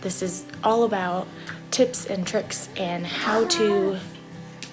This is all about tips and tricks and how to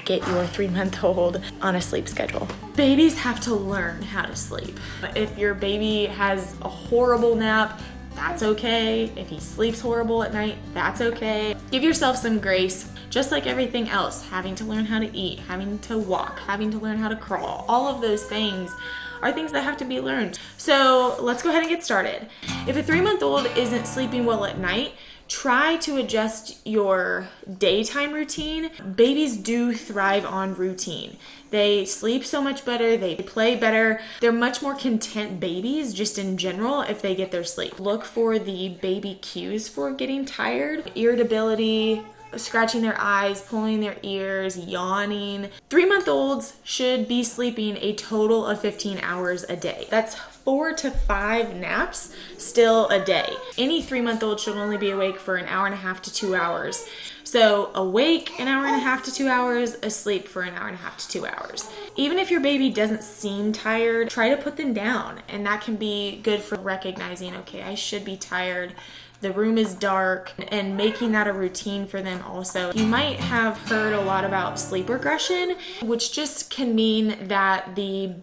get your 3-month-old on a sleep schedule. Babies have to learn how to sleep. If your baby has a horrible nap, that's okay. If he sleeps horrible at night, that's okay. Give yourself some grace. Just like everything else, having to learn how to eat, having to walk, having to learn how to crawl, all of those things are things that have to be learned. So let's go ahead and get started. If a 3-month-old isn't sleeping well at night, try to adjust your daytime routine. Babies do thrive on routine. They sleep so much better, they play better. They're much more content babies just in general if they get their sleep. Look for the baby cues for getting tired, irritability, scratching their eyes, pulling their ears, yawning. 3-month-olds should be sleeping a total of 15 hours a day. That's 4 to 5 naps still a day. Any 3-month-old should only be awake for an hour and a half to 2 hours. So awake an hour and a half to 2 hours, asleep for an hour and a half to 2 hours. Even if your baby doesn't seem tired, try to put them down. And that can be good for recognizing, okay, I should be tired. The room is dark, and making that a routine for them also. You might have heard a lot about sleep regression, which just can mean that the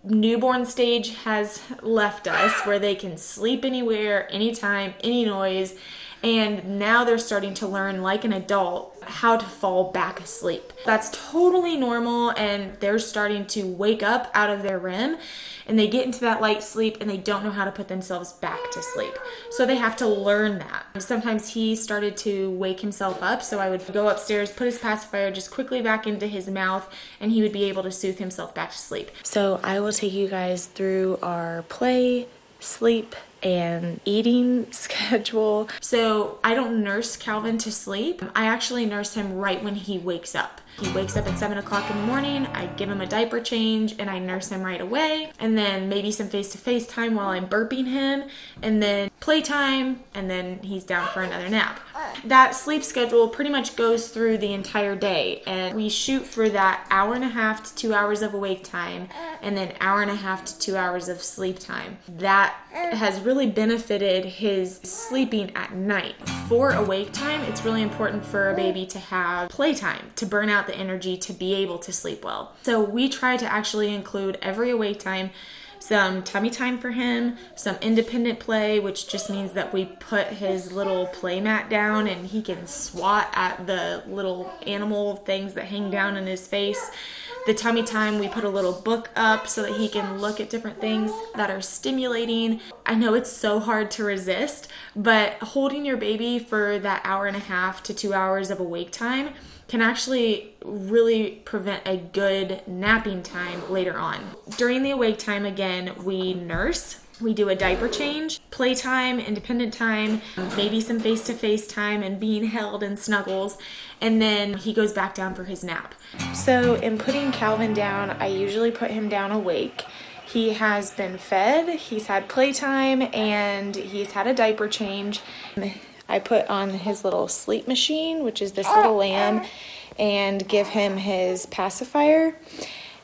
newborn stage has left us, where they can sleep anywhere, anytime, any noise, and now they're starting to learn, like an adult, how to fall back asleep. That's totally normal, and they're starting to wake up out of their REM, and they get into that light sleep and they don't know how to put themselves back to sleep. So they have to learn that. Sometimes he started to wake himself up, so I would go upstairs, put his pacifier just quickly back into his mouth, and he would be able to soothe himself back to sleep. So I will take you guys through our play, sleep, and eating schedule. So I don't nurse Calvin to sleep. I actually nurse him right when he wakes up. He wakes up at 7 o'clock in the morning, I give him a diaper change, and I nurse him right away. And then maybe some face-to-face time while I'm burping him, and then playtime, and then he's down for another nap. That sleep schedule pretty much goes through the entire day, and we shoot for that hour and a half to 2 hours of awake time, and then hour and a half to 2 hours of sleep time. That has really benefited his sleeping at night. For awake time, it's really important for a baby to have playtime, to burn out the energy to be able to sleep well. So we try to actually include every awake time some tummy time for him, some independent play, which just means that we put his little play mat down and he can swat at the little animal things that hang down in his face. The tummy time, we put a little book up so that he can look at different things that are stimulating. I know it's so hard to resist, but holding your baby for that hour and a half to 2 hours of awake time can actually really prevent a good napping time later on. During the awake time, again, we nurse. We do a diaper change, playtime, independent time, maybe some face-to-face time and being held and snuggles, and then he goes back down for his nap. So in putting Calvin down, I usually put him down awake. He has been fed, he's had playtime, and he's had a diaper change. I put on his little sleep machine, which is this little lamb, and give him his pacifier.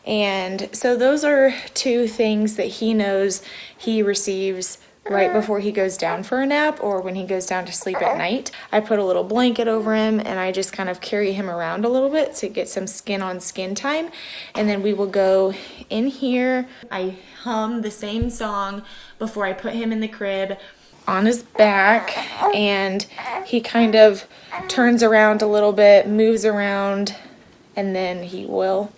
And so those are two things that he knows he receives right before he goes down for a nap or when he goes down to sleep at night. I put a little blanket over him and I just kind of carry him around a little bit to get some skin on skin time. And then we will go in here. I hum the same song before I put him in the crib on his back, and he kind of turns around a little bit, moves around, and then he will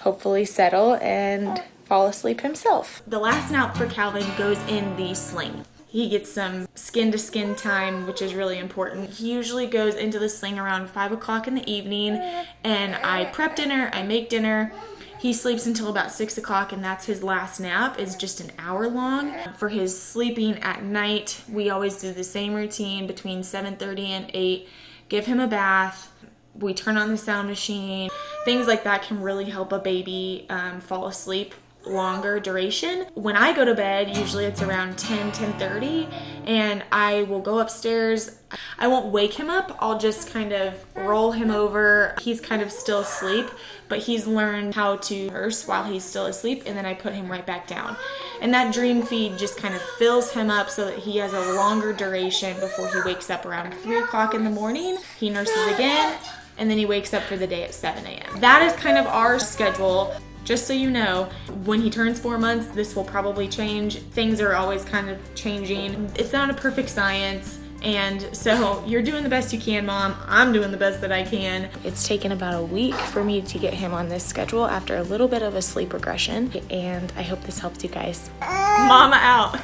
hopefully settle and fall asleep himself. The last nap for Calvin goes in the sling. He gets some skin-to-skin time, which is really important. He usually goes into the sling around 5 o'clock in the evening, and I prep dinner, I make dinner. He sleeps until about 6 o'clock, and that's his last nap. It's just an hour long. For his sleeping at night, we always do the same routine between 7:30 and 8. Give him a bath. We turn on the sound machine. Things like that can really help a baby fall asleep longer duration. When I go to bed, usually it's around 10:30, and I will go upstairs. I won't wake him up. I'll just kind of roll him over. He's kind of still asleep, but he's learned how to nurse while he's still asleep, and then I put him right back down. And that dream feed just kind of fills him up so that he has a longer duration before he wakes up around 3 o'clock in the morning. He nurses again, and then he wakes up for the day at 7 a.m. That is kind of our schedule. Just so you know, when he turns 4 months, this will probably change. Things are always kind of changing. It's not a perfect science, and so you're doing the best you can, Mom. I'm doing the best that I can. It's taken about a week for me to get him on this schedule after a little bit of a sleep regression, and I hope this helps you guys. Mama out.